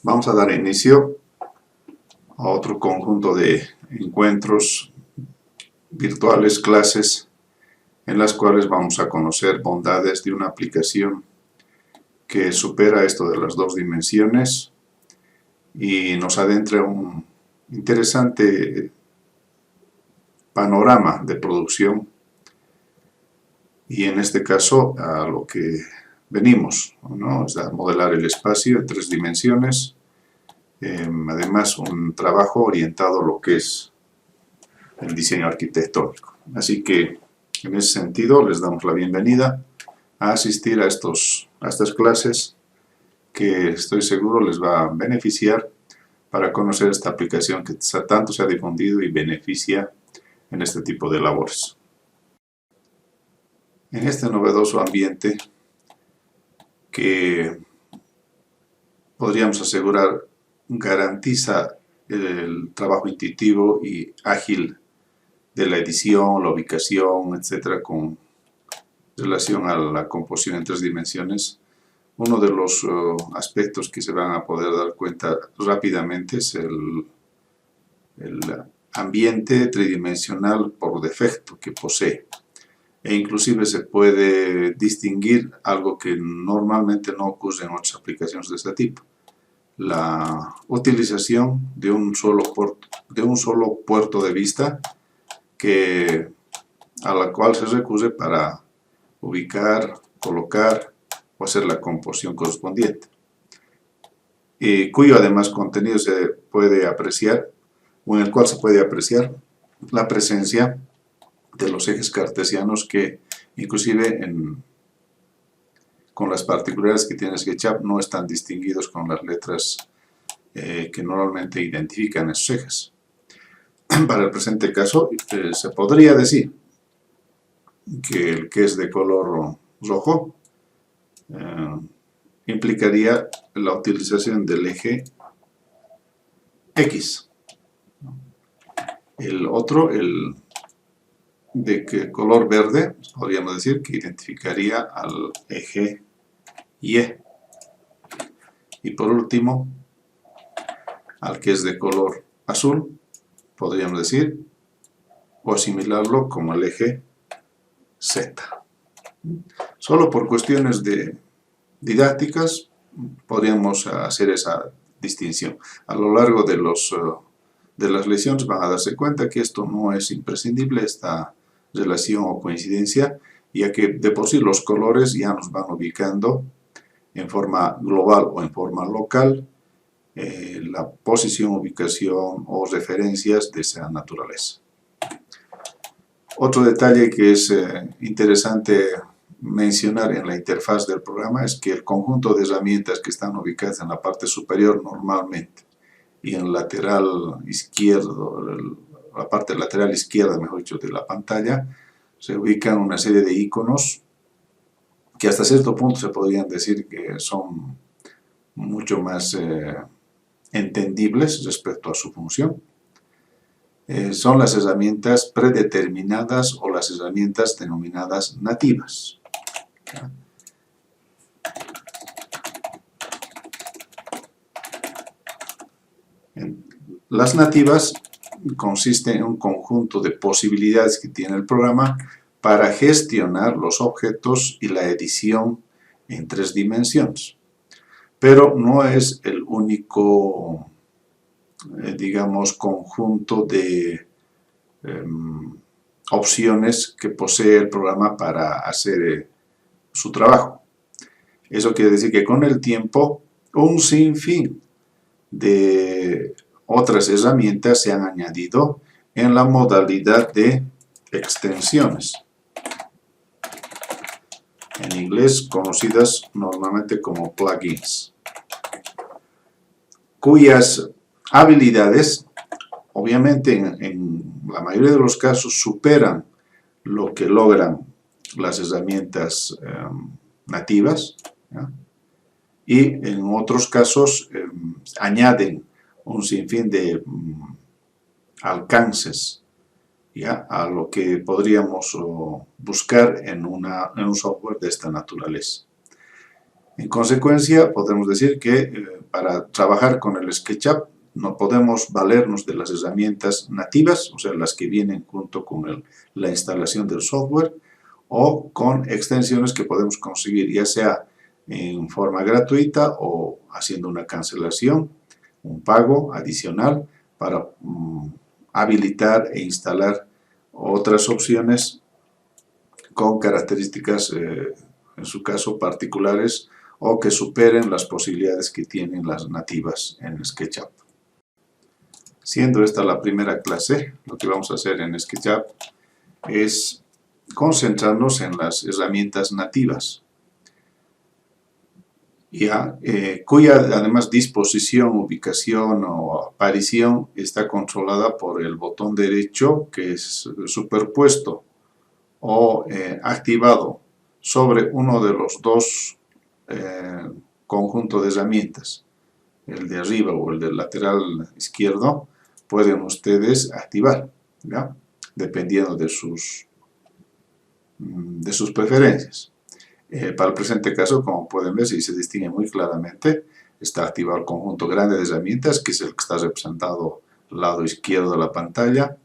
Vamos a dar inicio a otro conjunto de encuentros virtuales, clases, en las cuales vamos a conocer bondades de una aplicación que supera esto de las 2 dimensiones y nos adentra un interesante panorama de producción, y en este caso a lo que venimos, ¿no? Es a modelar el espacio en 3 dimensiones, además un trabajo orientado a lo que es el diseño arquitectónico. Así que en ese sentido les damos la bienvenida a asistir a estas clases, que estoy seguro les va a beneficiar para conocer esta aplicación que tanto se ha difundido y beneficia en este tipo de labores. En este novedoso ambiente que podríamos asegurar garantiza el trabajo intuitivo y ágil de la edición, la ubicación, etcétera, con relación a la composición en 3 dimensiones, uno de los aspectos que se van a poder dar cuenta rápidamente es el ambiente tridimensional por defecto que posee. E inclusive se puede distinguir algo que normalmente no ocurre en otras aplicaciones de este tipo: la utilización de un solo puerto de vista a la cual se recurre para ubicar, colocar o hacer la composición correspondiente, y cuyo además contenido se puede apreciar, o en el cual se puede apreciar la presencia de los ejes cartesianos que inclusive con las particularidades que tiene SketchUp no están distinguidos con las letras que normalmente identifican esos ejes. Para el presente caso se podría decir que el que es de color rojo implicaría la utilización del eje X. El otro, el de color verde, podríamos decir que identificaría al eje Y. Y por último, al que es de color azul, podríamos decir o asimilarlo como el eje Z. Solo por cuestiones didácticas podríamos hacer esa distinción. A lo largo de las lecciones van a darse cuenta que esto no es imprescindible, esta relación o coincidencia, ya que de por sí los colores ya nos van ubicando en forma global o en forma local la posición, ubicación o referencias de esa naturaleza. Otro detalle que es interesante mencionar en la interfaz del programa es que el conjunto de herramientas que están ubicadas en la parte superior normalmente y en el lateral izquierdo, la parte lateral izquierda, mejor dicho, de la pantalla, se ubican una serie de iconos que hasta cierto punto se podrían decir que son mucho más entendibles respecto a su función. Son las herramientas predeterminadas o las herramientas denominadas nativas. Las nativas consisten en un conjunto de posibilidades que tiene el programa para gestionar los objetos y la edición en 3 dimensiones. Pero no es el único, digamos, conjunto de opciones que posee el programa para hacer su trabajo. Eso quiere decir que con el tiempo un sinfín de otras herramientas se han añadido en la modalidad de extensiones, en inglés conocidas normalmente como plugins, cuyas habilidades obviamente en la mayoría de los casos superan lo que logran las herramientas nativas, ¿ya? Y en otros casos añaden un sinfín de alcances, ¿ya?, a lo que podríamos buscar en un software de esta naturaleza. En consecuencia, podemos decir que para trabajar con el SketchUp no podemos valernos de las herramientas nativas, o sea, las que vienen junto con la instalación del software, o con extensiones que podemos conseguir, ya sea en forma gratuita o haciendo una cancelación, un pago adicional para habilitar e instalar otras opciones con características, en su caso, particulares o que superen las posibilidades que tienen las nativas en SketchUp. Siendo esta la primera clase, lo que vamos a hacer en SketchUp es concentrarnos en las herramientas nativas, cuya además disposición, ubicación o aparición está controlada por el botón derecho, que es superpuesto o activado sobre uno de los dos conjuntos de herramientas, el de arriba o el del lateral izquierdo, pueden ustedes activar, ¿ya? Dependiendo de sus preferencias. Para el presente caso, como pueden ver, si se distingue muy claramente, está activado el conjunto grande de herramientas, que es el que está representado al lado izquierdo de la pantalla.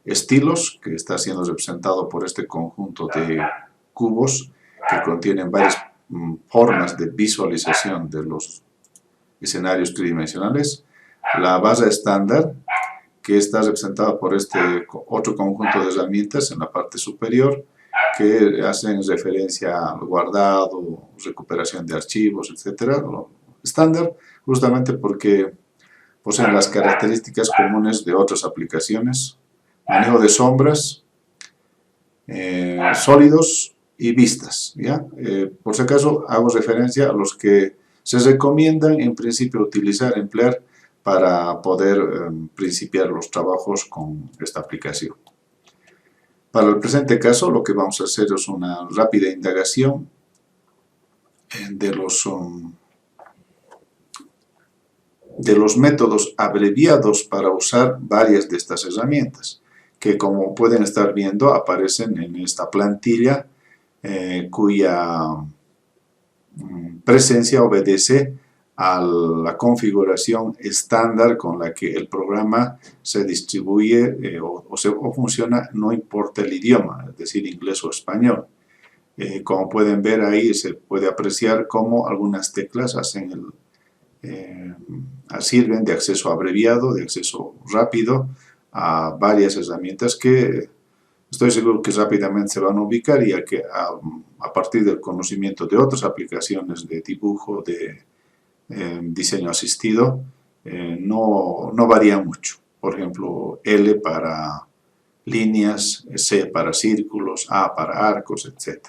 Estilos, que está siendo representado por este conjunto de cubos que contienen varias formas de visualización de los escenarios tridimensionales. La base estándar, que está representada por este otro conjunto de herramientas en la parte superior, que hacen referencia al guardado, recuperación de archivos, etc. Estándar, justamente porque poseen las características comunes de otras aplicaciones: manejo de sombras, sólidos y vistas, ¿ya? Por si acaso hago referencia a los que se recomiendan en principio emplear para poder principiar los trabajos con esta aplicación. Para el presente caso, lo que vamos a hacer es una rápida indagación de los métodos abreviados para usar varias de estas herramientas, que, como pueden estar viendo, aparecen en esta plantilla, cuya presencia obedece a la configuración estándar con la que el programa se distribuye o funciona, no importa el idioma, es decir, inglés o español. Como pueden ver ahí, se puede apreciar cómo algunas teclas sirven de acceso abreviado, de acceso rápido a varias herramientas que estoy seguro que rápidamente se van a ubicar, ya que a partir del conocimiento de otras aplicaciones de dibujo, de diseño asistido, no varía mucho. Por ejemplo, L para líneas, C para círculos, A para arcos, etc.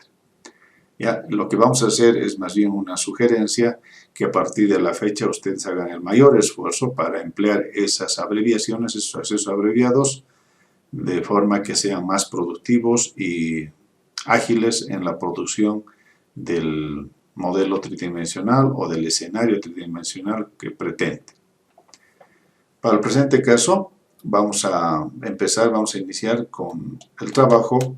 ¿Ya? Lo que vamos a hacer es más bien una sugerencia, que a partir de la fecha ustedes hagan el mayor esfuerzo para emplear esas abreviaciones, esos accesos abreviados, de forma que sean más productivos y ágiles en la producción del modelo tridimensional o del escenario tridimensional que pretende. Para el presente caso, vamos a iniciar con el trabajo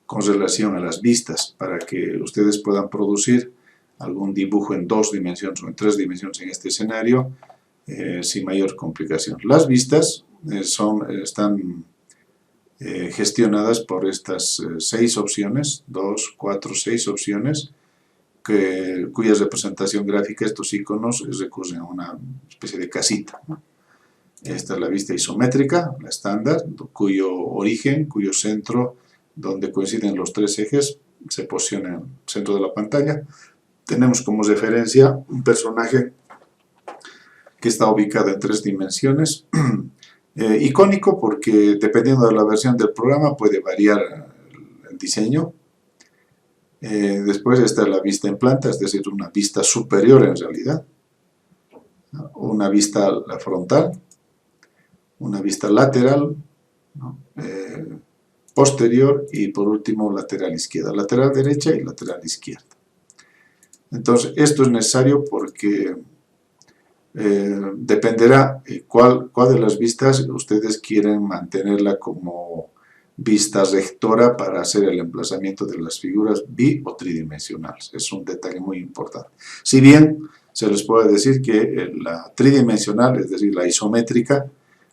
con relación a las vistas, para que ustedes puedan producir algún dibujo en 2 dimensiones o en 3 dimensiones en este escenario sin mayor complicación. Las vistas están gestionadas por estas 6 opciones, 2, 4, 6 opciones, cuya representación gráfica, estos iconos, recurren a una especie de casita, ¿no? Esta es la vista isométrica, la estándar, cuyo origen, cuyo centro, donde coinciden los 3 ejes, se posiciona en el centro de la pantalla. Tenemos como referencia un personaje que está ubicado en 3 dimensiones, icónico porque dependiendo de la versión del programa puede variar el diseño. Después está la vista en planta, es decir, una vista superior en realidad, una vista frontal, una vista lateral, ¿no? Posterior y por último lateral izquierda, lateral derecha y lateral izquierda. Entonces esto es necesario porque dependerá cuál de las vistas ustedes quieren mantenerla como vista rectora para hacer el emplazamiento de las figuras bi o tridimensionales. Es un detalle muy importante. Si bien se les puede decir que la tridimensional, es decir, la isométrica,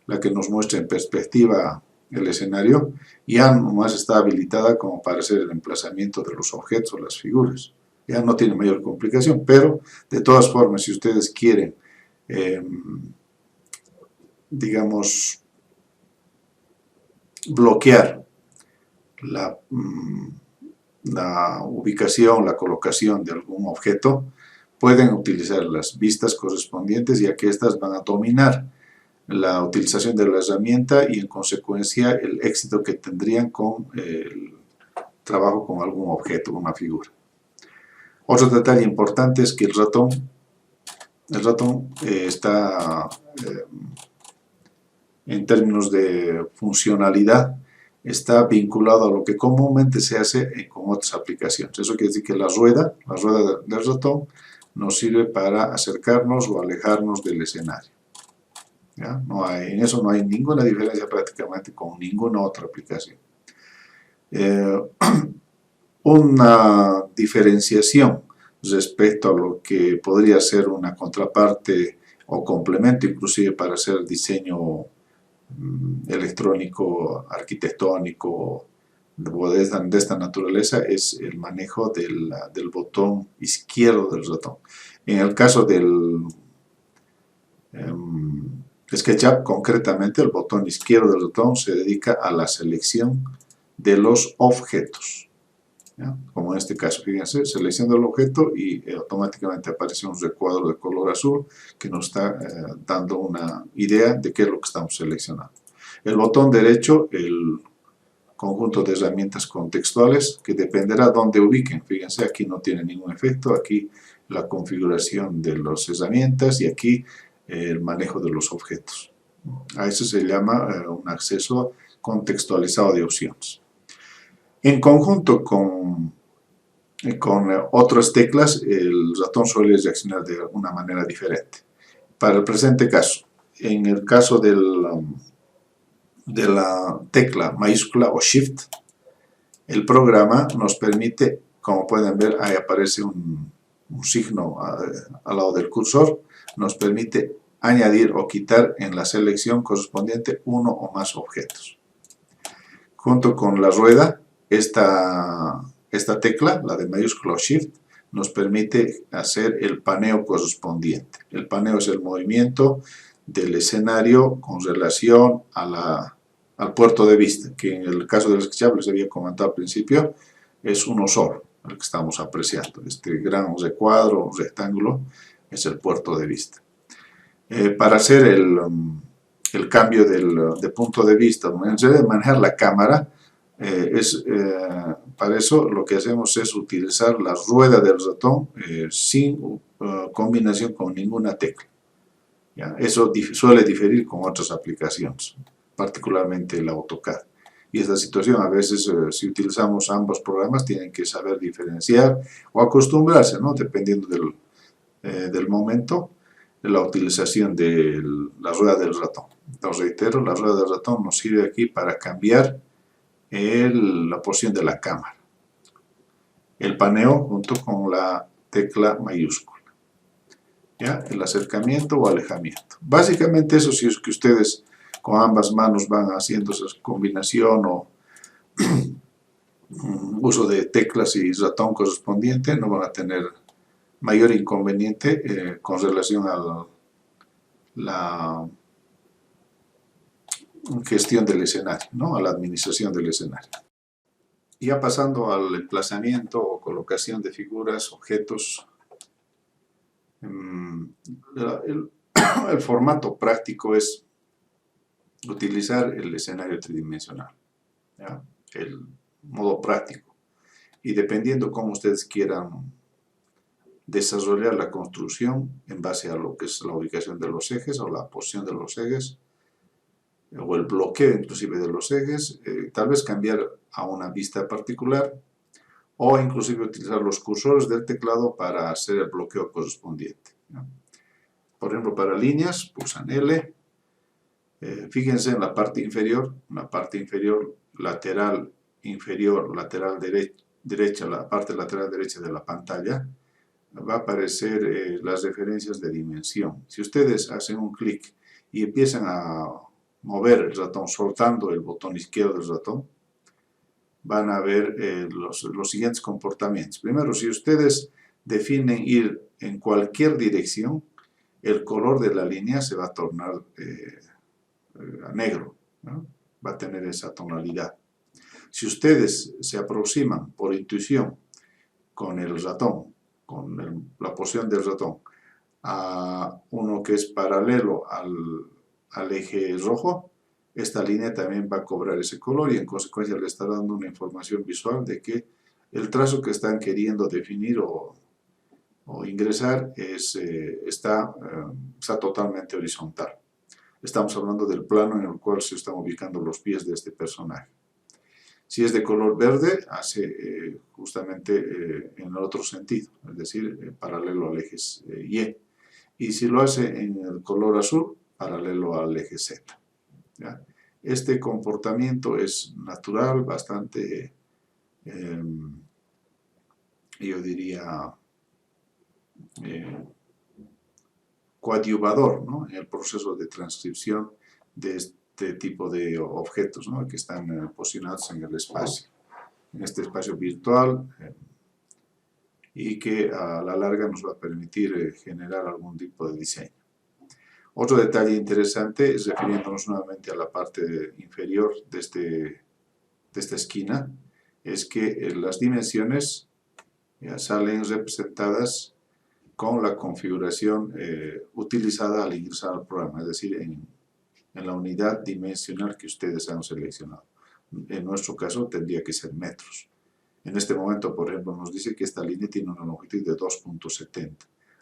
la que nos muestra en perspectiva el escenario, ya nomás está habilitada como para hacer el emplazamiento de los objetos o las figuras. Ya no tiene mayor complicación, pero de todas formas, si ustedes quieren, digamos, bloquear la ubicación, la colocación de algún objeto, pueden utilizar las vistas correspondientes, ya que estas van a dominar la utilización de la herramienta y en consecuencia el éxito que tendrían con el trabajo con algún objeto, una figura. Otro detalle importante es que el ratón está en términos de funcionalidad, está vinculado a lo que comúnmente se hace con otras aplicaciones. Eso quiere decir que la rueda del ratón nos sirve para acercarnos o alejarnos del escenario. ¿Ya? En eso no hay ninguna diferencia prácticamente con ninguna otra aplicación. Una diferenciación respecto a lo que podría ser una contraparte o complemento inclusive para hacer diseño electrónico, arquitectónico o de esta naturaleza es el manejo del botón izquierdo del ratón. En el caso del SketchUp, concretamente, el botón izquierdo del ratón se dedica a la selección de los objetos. ¿Ya? Como en este caso, fíjense, selecciono el objeto y automáticamente aparece un recuadro de color azul que nos está dando una idea de qué es lo que estamos seleccionando. El botón derecho, el conjunto de herramientas contextuales que dependerá de dónde ubiquen. Fíjense, aquí no tiene ningún efecto, aquí la configuración de las herramientas y aquí el manejo de los objetos. A eso se llama un acceso contextualizado de opciones. En conjunto con otras teclas, el ratón suele reaccionar de una manera diferente. Para el presente caso, en el caso de la tecla mayúscula o Shift, el programa nos permite, como pueden ver, ahí aparece un signo al lado del cursor, nos permite añadir o quitar en la selección correspondiente uno o más objetos. Junto con la rueda, esta tecla, la de mayúscula o Shift, nos permite hacer el paneo correspondiente. El paneo es el movimiento del escenario con relación al puerto de vista, que en el caso del SketchUp, les había comentado al principio, es uno solo, el que estamos apreciando. Este gran recuadro, rectángulo, es el puerto de vista. Para hacer el cambio de punto de vista, de manejar la cámara, para eso lo que hacemos es utilizar la rueda del ratón sin combinación con ninguna tecla. ¿Ya? Eso suele diferir con otras aplicaciones, particularmente el AutoCAD. Y esta situación a veces, si utilizamos ambos programas, tienen que saber diferenciar o acostumbrarse, ¿no? Dependiendo del momento, de la utilización de la rueda del ratón. Entonces, reitero, la rueda del ratón nos sirve aquí para cambiar la posición de la cámara. El paneo junto con la tecla mayúscula. ¿Ya? El acercamiento o alejamiento. Básicamente eso, si es que ustedes con ambas manos van haciendo esa combinación o uso de teclas y ratón correspondiente, no van a tener mayor inconveniente con relación a la gestión del escenario, ¿no? A la administración del escenario. Ya pasando al emplazamiento o colocación de figuras, objetos, el formato práctico es utilizar el escenario tridimensional, ¿ya? El modo práctico. Y dependiendo cómo ustedes quieran desarrollar la construcción en base a lo que es la ubicación de los ejes o la posición de los ejes, o el bloqueo inclusive de los ejes, tal vez cambiar a una vista particular, o inclusive utilizar los cursores del teclado para hacer el bloqueo correspondiente, ¿no? Por ejemplo, para líneas, pulsan L. Fíjense en la parte inferior lateral inferior, lateral derecha, la parte lateral derecha de la pantalla, va a aparecer las referencias de dimensión. Si ustedes hacen un clic y empiezan a mover el ratón soltando el botón izquierdo del ratón, van a ver los siguientes comportamientos. Primero, si ustedes definen ir en cualquier dirección, el color de la línea se va a tornar a negro, ¿no? Va a tener esa tonalidad. Si ustedes se aproximan por intuición con el ratón, con la posición del ratón, a uno que es paralelo al eje rojo, esta línea también va a cobrar ese color y en consecuencia le está dando una información visual de que el trazo que están queriendo definir o ingresar está totalmente horizontal. Estamos hablando del plano en el cual se están ubicando los pies de este personaje. Si es de color verde, hace justamente en el otro sentido, es decir, paralelo al eje Y. Y si lo hace en el color azul, paralelo al eje Z. ¿Ya? Este comportamiento es natural, bastante, yo diría, coadyuvador, ¿no?, en el proceso de transcripción de este tipo de objetos, ¿no?, que están posicionados en el espacio, en este espacio virtual, y que a la larga nos va a permitir generar algún tipo de diseño. Otro detalle interesante es, refiriéndonos nuevamente a la parte inferior de esta esquina, es que las dimensiones ya salen representadas con la configuración utilizada al ingresar al programa, es decir, en la unidad dimensional que ustedes han seleccionado. En nuestro caso tendría que ser metros. En este momento, por ejemplo, nos dice que esta línea tiene una longitud de 2.70.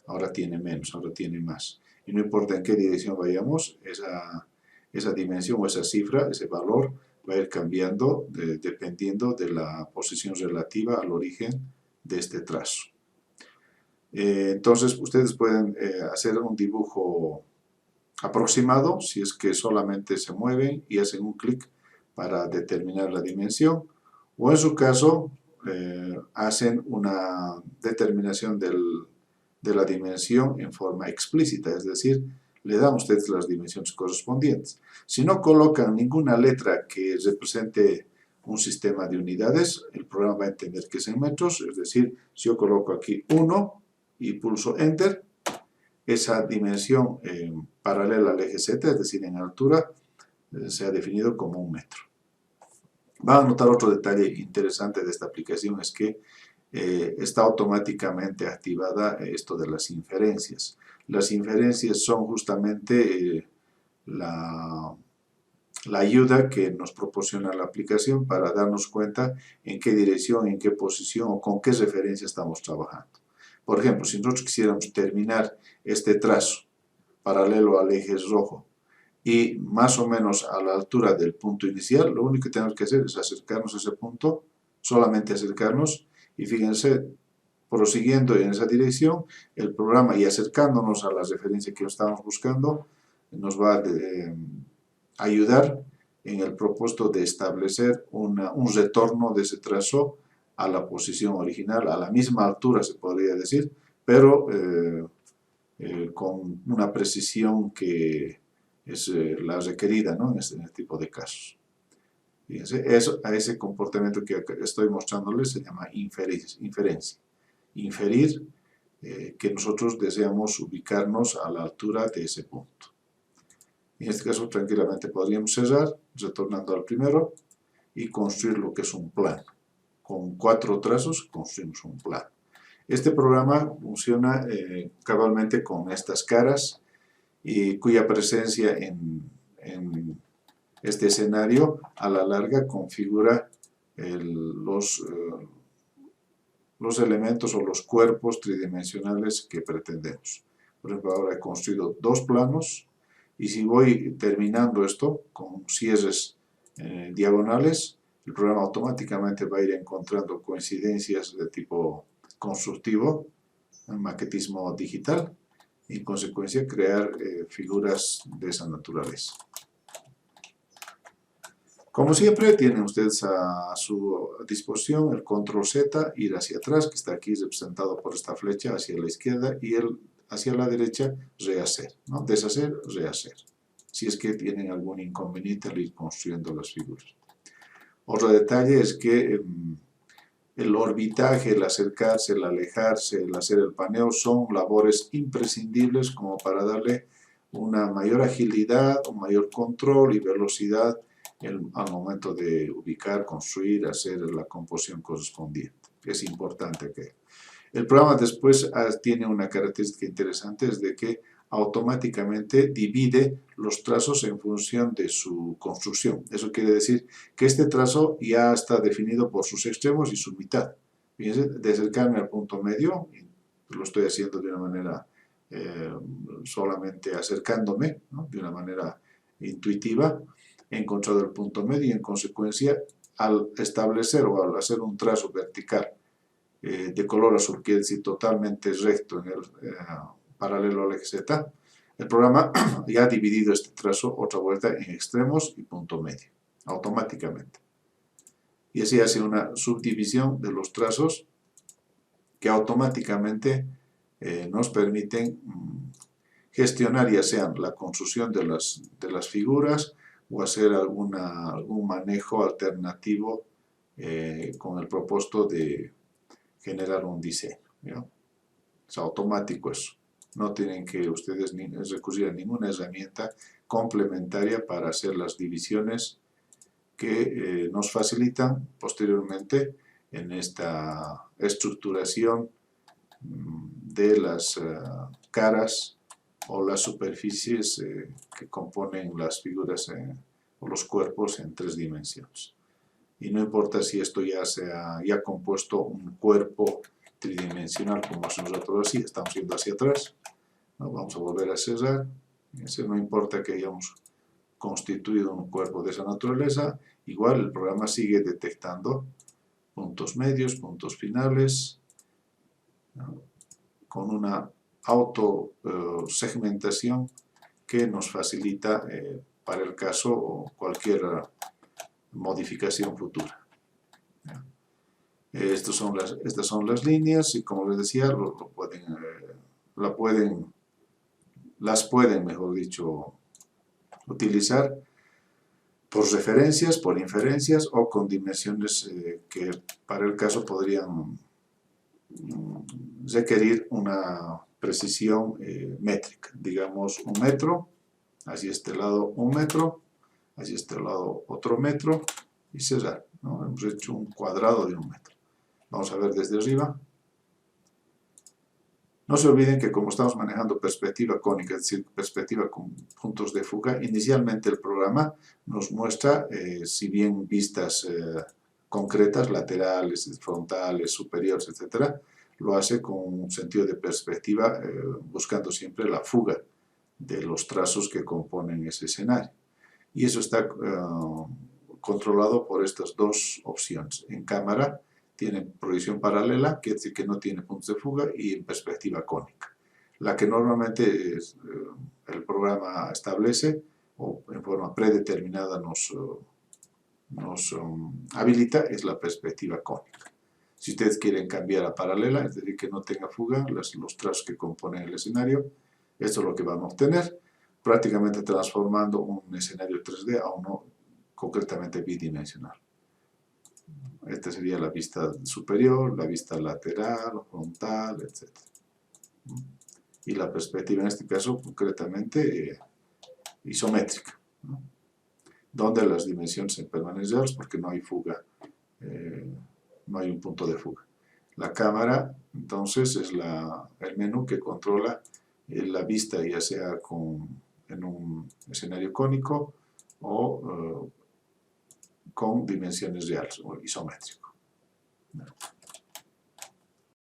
Ahora tiene menos, ahora tiene más. Y no importa en qué dirección vayamos, esa dimensión o esa cifra, ese valor, va a ir cambiando dependiendo de la posición relativa al origen de este trazo. Entonces, ustedes pueden hacer un dibujo aproximado, si es que solamente se mueven y hacen un clic para determinar la dimensión, o en su caso, hacen una determinación de la dimensión en forma explícita, es decir, le dan a ustedes las dimensiones correspondientes. Si no colocan ninguna letra que represente un sistema de unidades, el programa va a entender que es en metros, es decir, si yo coloco aquí 1 y pulso Enter, esa dimensión paralela al eje Z, es decir, en altura, se ha definido como 1 metro. Van a notar otro detalle interesante de esta aplicación, es que está automáticamente activada esto de las inferencias. Las inferencias son justamente la ayuda que nos proporciona la aplicación para darnos cuenta en qué dirección, en qué posición o con qué referencia estamos trabajando. Por ejemplo, si nosotros quisiéramos terminar este trazo paralelo al eje rojo y más o menos a la altura del punto inicial, lo único que tenemos que hacer es acercarnos a ese punto, solamente acercarnos, y fíjense, prosiguiendo en esa dirección, el programa, y acercándonos a la referencia que estamos buscando, nos va a ayudar en el propósito de establecer un retorno de ese trazo a la posición original, a la misma altura se podría decir, pero con una precisión que es la requerida, ¿no?, en este tipo de casos. Fíjense, a ese comportamiento que estoy mostrándoles se llama inferencia. Inferir que nosotros deseamos ubicarnos a la altura de ese punto. En este caso, tranquilamente podríamos cerrar, retornando al primero, y construir lo que es un plano. Con 4 trazos construimos un plano. Este programa funciona cabalmente con estas caras, y cuya presencia en este escenario a la larga configura los elementos o los cuerpos tridimensionales que pretendemos. Por ejemplo, ahora he construido 2 planos, y si voy terminando esto con cierres diagonales, el programa automáticamente va a ir encontrando coincidencias de tipo constructivo, maquetismo digital, y en consecuencia crear figuras de esa naturaleza. Como siempre, tienen ustedes a su disposición el control Z, ir hacia atrás, que está aquí representado por esta flecha hacia la izquierda, y el hacia la derecha, rehacer, ¿no? Deshacer, rehacer. Si es que tienen algún inconveniente al ir construyendo las figuras. Otro detalle es que el orbitaje, el acercarse, el alejarse, el hacer el paneo son labores imprescindibles como para darle una mayor agilidad, un mayor control y velocidad al momento de ubicar, construir, hacer la composición correspondiente. Es importante que el programa después tiene una característica interesante, es de que automáticamente divide los trazos en función de su construcción. Eso quiere decir que este trazo ya está definido por sus extremos y su mitad. Fíjense, de acercarme al punto medio, lo estoy haciendo de una manera solamente acercándome, ¿no? De una manera intuitiva, he encontrado el punto medio y en consecuencia al establecer o al hacer un trazo vertical de color azul, quiere decir totalmente recto en el paralelo al eje Z, el programa ya ha dividido este trazo otra vuelta en extremos y punto medio, automáticamente. Y así hace una subdivisión de los trazos que automáticamente nos permiten gestionar ya sea la construcción de las figuras o hacer algún manejo alternativo con el propósito de generar un diseño, ¿no? Es automático eso. No tienen que ustedes recurrir a ninguna herramienta complementaria para hacer las divisiones que nos facilitan posteriormente en esta estructuración de las caras o las superficies que componen las figuras o los cuerpos en 3 dimensiones. Y no importa si esto ya sea compuesto un cuerpo tridimensional como es nosotros así, estamos yendo hacia atrás, ¿no? Vamos a volver a cerrar, no importa que hayamos constituido un cuerpo de esa naturaleza, igual el programa sigue detectando puntos medios, puntos finales, ¿no? Con una autosegmentación que nos facilita para el caso o cualquier modificación futura. Estas son las líneas y como les decía, las pueden, mejor dicho, utilizar por referencias, por inferencias o con dimensiones que para el caso podrían requerir una precisión métrica. Digamos 1 metro, hacia este lado 1 metro, hacia este lado otro metro y cerrar, ¿no? Hemos hecho un cuadrado de 1 metro. Vamos a ver desde arriba. No se olviden que como estamos manejando perspectiva cónica, es decir, perspectiva con puntos de fuga, inicialmente el programa nos muestra, si bien vistas concretas, laterales, frontales, superiores, etc., lo hace con un sentido de perspectiva, buscando siempre la fuga de los trazos que componen ese escenario. Y eso está controlado por estas dos opciones. En cámara tiene proyección paralela, quiere decir que no tiene puntos de fuga, y en perspectiva cónica. La que normalmente el programa establece o en forma predeterminada nos habilita es la perspectiva cónica. Si ustedes quieren cambiar a paralela, es decir, que no tenga fuga, los trazos que componen el escenario, esto es lo que van a obtener, prácticamente transformando un escenario 3D a uno concretamente bidimensional. Esta sería la vista superior, la vista lateral, frontal, etc. Y la perspectiva en este caso concretamente isométrica, ¿no? Donde las dimensiones permanecen reales porque no hay fuga, no hay un punto de fuga. La cámara entonces es el menú que controla la vista, ya sea en un escenario cónico o con dimensiones reales o isométrico.